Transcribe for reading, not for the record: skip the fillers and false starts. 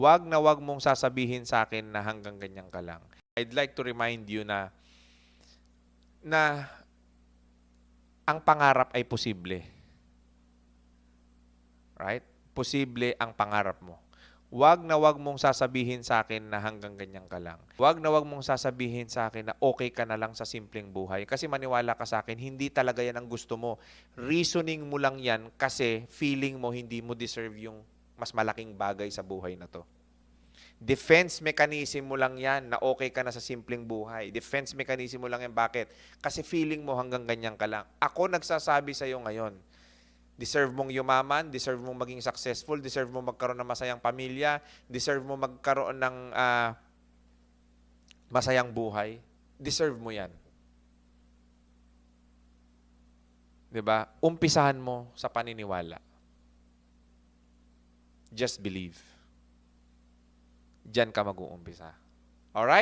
Wag na wag mong sasabihin sa akin na hanggang ganyan ka lang. I'd like to remind you na ang pangarap ay posible. Right? Posible ang pangarap mo. Wag na wag mong sasabihin sa akin na hanggang ganyan ka lang. Wag na wag mong sasabihin sa akin na okay ka na lang sa simpleng buhay. Kasi maniwala ka sa akin, hindi talaga yan ang gusto mo. Reasoning mo lang yan kasi feeling mo hindi mo deserve yung mas malaking bagay sa buhay na to. Defense mechanism mo lang yan na okay ka na sa simpleng buhay. Defense mechanism mo lang yan. Bakit? Kasi feeling mo hanggang ganyan ka lang. Ako nagsasabi sa iyo ngayon, deserve mong yumaman, deserve mong maging successful, deserve mong magkaroon ng masayang pamilya, deserve mong magkaroon ng masayang buhay. Deserve mo yan. 'Di ba? Umpisahan mo sa paniniwala. Just believe. Diyan ka mag-uumpisa. Alright?